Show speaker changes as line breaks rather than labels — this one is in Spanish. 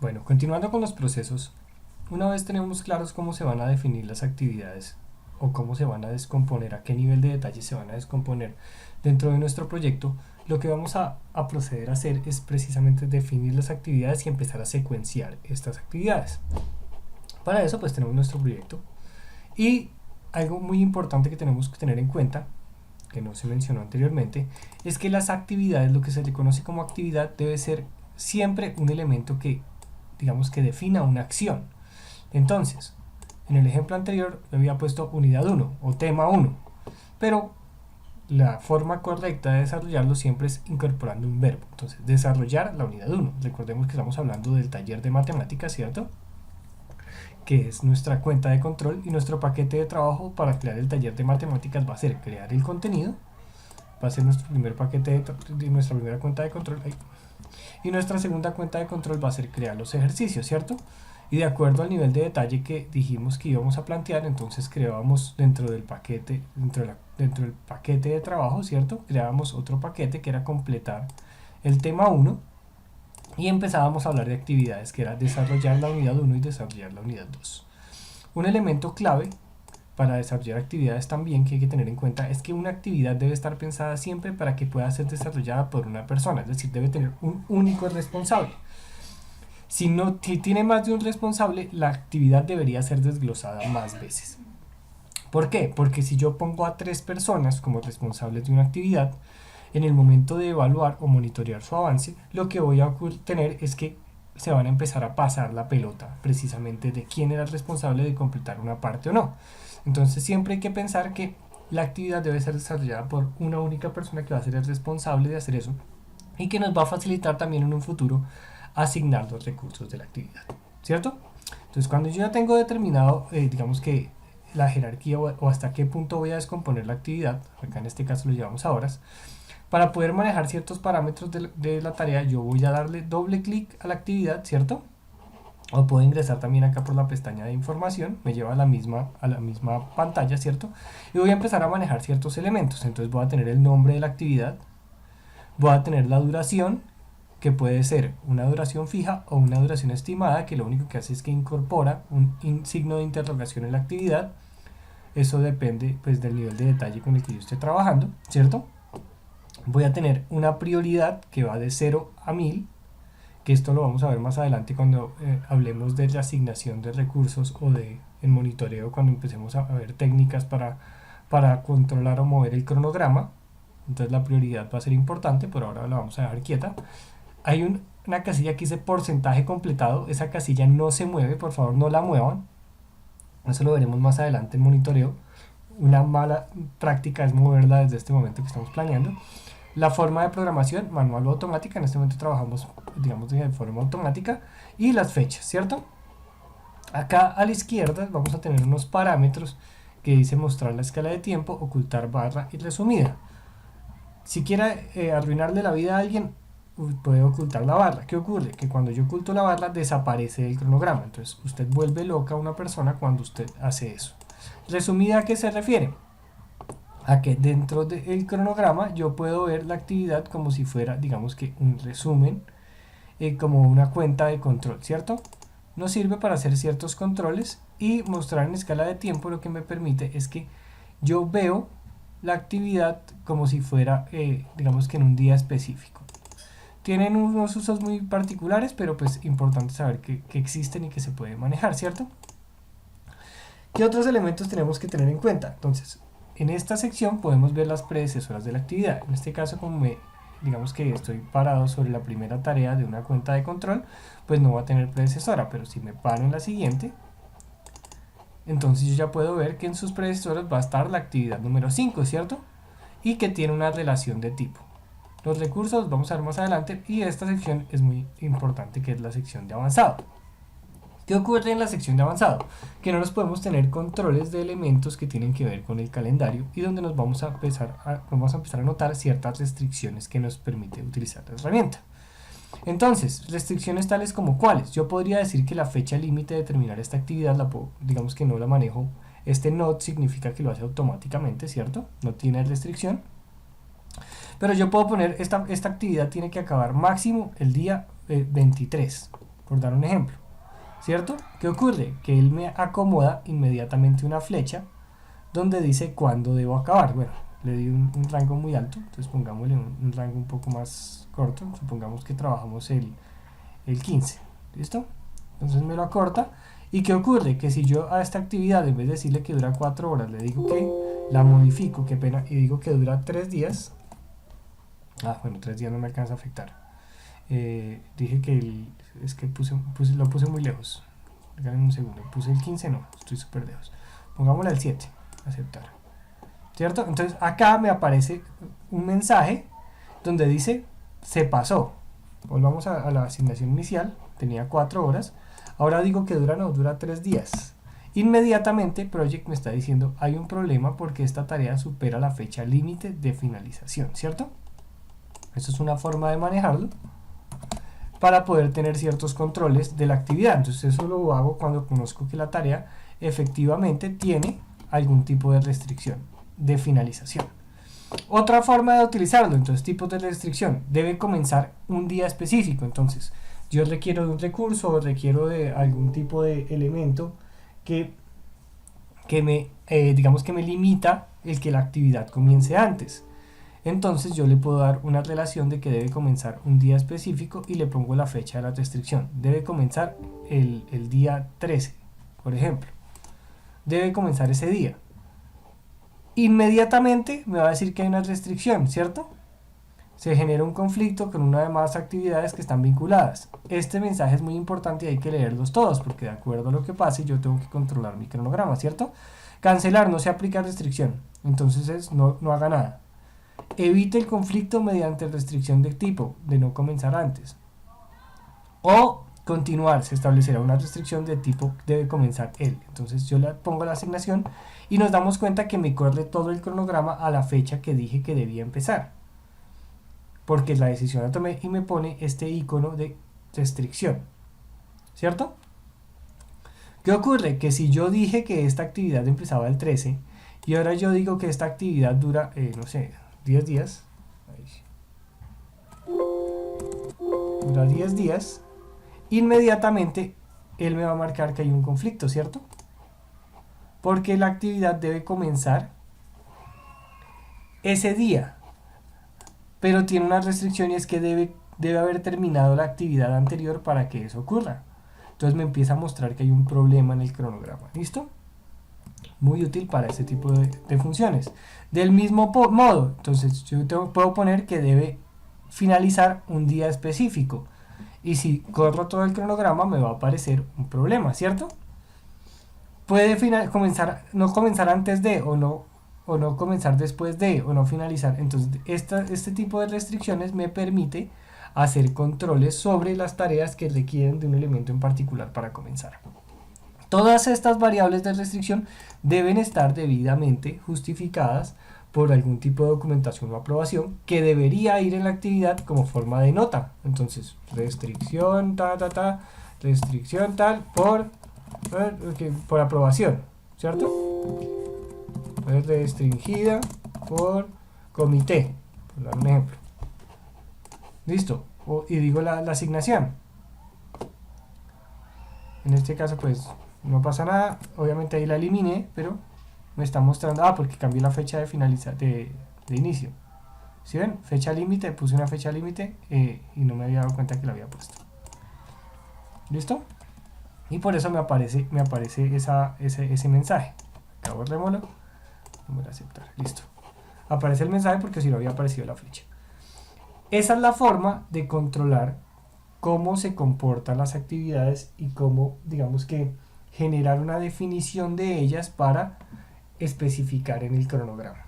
Bueno, continuando con los procesos, una vez tenemos claros cómo se van a definir las actividades o cómo se van a descomponer, a qué nivel de detalle se van a descomponer dentro de nuestro proyecto, lo que vamos a proceder a hacer es precisamente definir las actividades y empezar a secuenciar estas actividades. Para eso pues tenemos nuestro proyecto y algo muy importante que tenemos que tener en cuenta, que no se mencionó anteriormente, es que las actividades, lo que se le conoce como actividad, debe ser siempre un elemento que, digamos, que defina una acción. Entonces, en el ejemplo anterior le había puesto unidad 1 o tema 1, pero la forma correcta de desarrollarlo siempre es incorporando un verbo. Entonces, desarrollar la unidad 1. Recordemos que estamos hablando del taller de matemáticas, ¿cierto? Que es nuestra cuenta de control, y nuestro paquete de trabajo para crear el taller de matemáticas va a ser crear el contenido, va a ser nuestro primer paquete de nuestra primera cuenta de control, y nuestra segunda cuenta de control va a ser crear los ejercicios, ¿cierto? Y de acuerdo al nivel de detalle que dijimos que íbamos a plantear, entonces creábamos dentro del paquete, dentro del paquete de trabajo, ¿cierto? Creábamos otro paquete que era completar el tema 1, y empezábamos a hablar de actividades, que era desarrollar la unidad 1 y desarrollar la unidad 2. Un elemento clave para desarrollar actividades también que hay que tener en cuenta es que una actividad debe estar pensada siempre para que pueda ser desarrollada por una persona, es decir, debe tener un único responsable. Si tiene más de un responsable, la actividad debería ser desglosada más veces. ¿Por qué? Porque si yo pongo a 3 personas como responsables de una actividad, en el momento de evaluar o monitorear su avance, lo que voy a tener es que se van a empezar a pasar la pelota precisamente de quién era el responsable de completar una parte o no. Entonces siempre hay que pensar que la actividad debe ser desarrollada por una única persona que va a ser el responsable de hacer eso, y que nos va a facilitar también en un futuro asignar los recursos de la actividad, ¿cierto? Entonces cuando yo ya tengo determinado, digamos que la jerarquía o hasta qué punto voy a descomponer la actividad, acá en este caso lo llevamos a horas, para poder manejar ciertos parámetros de la tarea, yo voy a darle doble clic a la actividad, ¿cierto? O puedo ingresar también acá por la pestaña de información, me lleva a la misma pantalla, ¿cierto? Y voy a empezar a manejar ciertos elementos. Entonces voy a tener el nombre de la actividad, voy a tener la duración, que puede ser una duración fija o una duración estimada, que lo único que hace es que incorpora un signo de interrogación en la actividad. Eso depende pues del nivel de detalle con el que yo esté trabajando, ¿cierto? Voy a tener una prioridad que va de 0 a 1000, que esto lo vamos a ver más adelante cuando hablemos de la asignación de recursos o de el monitoreo, cuando empecemos a ver técnicas para controlar o mover el cronograma. Entonces la prioridad va a ser importante, por ahora la vamos a dejar quieta. Hay una casilla que dice porcentaje completado, esa casilla no se mueve, por favor no la muevan, eso lo veremos más adelante en monitoreo. Una mala práctica es moverla desde este momento que estamos planeando. La forma de programación, manual o automática, en este momento trabajamos, digamos, de forma automática, y las fechas, ¿cierto? Acá a la izquierda vamos a tener unos parámetros que dice mostrar la escala de tiempo, ocultar barra y resumida. Si quiere arruinarle la vida a alguien, puede ocultar la barra. ¿Qué ocurre? Que cuando yo oculto la barra desaparece el cronograma, entonces usted vuelve loca a una persona cuando usted hace eso. ¿Resumida a qué se refiere? A que dentro del cronograma yo puedo ver la actividad como si fuera, digamos que un resumen, como una cuenta de control, ¿cierto? Nos sirve para hacer ciertos controles, y mostrar en escala de tiempo lo que me permite es que yo veo la actividad como si fuera, digamos que en un día específico. Tienen unos usos muy particulares, pero pues importante saber que existen y que se pueden manejar, ¿cierto? ¿Qué otros elementos tenemos que tener en cuenta? Entonces, en esta sección podemos ver las predecesoras de la actividad. En este caso, como digamos que estoy parado sobre la primera tarea de una cuenta de control, pues no va a tener predecesora, pero si me paro en la siguiente, entonces yo ya puedo ver que en sus predecesoras va a estar la actividad número 5, ¿cierto? Y que tiene una relación de tipo. Los recursos vamos a ver más adelante, y esta sección es muy importante, que es la sección de avanzado. ¿Qué ocurre en la sección de avanzado? Que no nos podemos tener controles de elementos que tienen que ver con el calendario, y donde nos vamos a empezar a notar ciertas restricciones que nos permite utilizar la herramienta. Entonces, restricciones tales como cuáles. Yo podría decir que la fecha límite de terminar esta actividad, digamos que no la manejo. Este not significa que lo hace automáticamente, ¿cierto? No tiene restricción. Pero yo puedo poner esta actividad tiene que acabar máximo el día 23. por dar un ejemplo, ¿cierto? ¿Qué ocurre? Que él me acomoda inmediatamente una flecha donde dice cuándo debo acabar. Bueno, le di un rango muy alto, entonces pongámosle un rango un poco más corto, supongamos que trabajamos el 15, ¿listo? Entonces me lo acorta. ¿Y qué ocurre? Que si yo a esta actividad, en vez de decirle que dura 4 horas, le digo que la modifico, qué pena, y digo que dura 3 días, bueno, 3 días no me alcanza a afectar. Dije que es que lo puse muy lejos. Regálame un segundo, puse el 15, no, estoy súper lejos. Pongámosle al 7, aceptar. ¿Cierto? Entonces acá me aparece un mensaje donde dice se pasó. Volvamos a la asignación inicial, tenía 4 horas. Ahora digo que dura 3 días. Inmediatamente Project me está diciendo hay un problema porque esta tarea supera la fecha límite de finalización, ¿cierto? Eso es una forma de manejarlo para poder tener ciertos controles de la actividad. Entonces eso lo hago cuando conozco que la tarea efectivamente tiene algún tipo de restricción de finalización. Otra forma de utilizarlo, entonces tipos de restricción, debe comenzar un día específico. Entonces yo requiero de un recurso o requiero de algún tipo de elemento que me, digamos que me limita el que la actividad comience antes. Entonces yo le puedo dar una relación de que debe comenzar un día específico y le pongo la fecha de la restricción. Debe comenzar el día 13, por ejemplo. Debe comenzar ese día. Inmediatamente me va a decir que hay una restricción, ¿cierto? Se genera un conflicto con una de más actividades que están vinculadas. Este mensaje es muy importante y hay que leerlos todos porque de acuerdo a lo que pase yo tengo que controlar mi cronograma, ¿cierto? Cancelar, no se aplica restricción, entonces no haga nada. Evite el conflicto mediante restricción de tipo, de no comenzar antes. O continuar, se establecerá una restricción de tipo debe comenzar él. Entonces yo le pongo la asignación y nos damos cuenta que me corre todo el cronograma a la fecha que dije que debía empezar. Porque la decisión la tomé y me pone este icono de restricción. ¿Cierto? ¿Qué ocurre? Que si yo dije que esta actividad empezaba el 13 y ahora yo digo que esta actividad dura, no sé, 10 días. Dura 10 días. Inmediatamente él me va a marcar que hay un conflicto, ¿cierto? Porque la actividad debe comenzar ese día. Pero tiene una restricción y es que debe haber terminado la actividad anterior para que eso ocurra. Entonces me empieza a mostrar que hay un problema en el cronograma. ¿Listo? Muy útil para este tipo de funciones. Del mismo modo, entonces yo puedo poner que debe finalizar un día específico. Y si corro todo el cronograma me va a aparecer un problema, ¿cierto? Puede no comenzar antes de o no comenzar después de o no finalizar. Entonces este tipo de restricciones me permite hacer controles sobre las tareas que requieren de un elemento en particular para comenzar. Todas estas variables de restricción deben estar debidamente justificadas por algún tipo de documentación o aprobación que debería ir en la actividad como forma de nota. Entonces, restricción restricción tal por aprobación, ¿cierto? Restringida por comité, por dar un ejemplo. Listo. Y digo la asignación. En este caso, pues, no pasa nada. Obviamente ahí la eliminé, pero me está mostrando, porque cambié la fecha de inicio. ¿Sí ven? Fecha límite, puse una fecha límite y no me había dado cuenta que la había puesto. ¿Listo? Y por eso me aparece ese mensaje. Acabo de remolo. No voy a aceptar. Listo. Aparece el mensaje porque si no había aparecido la flecha. Esa es la forma de controlar cómo se comportan las actividades y cómo, digamos que, generar una definición de ellas para especificar en el cronograma.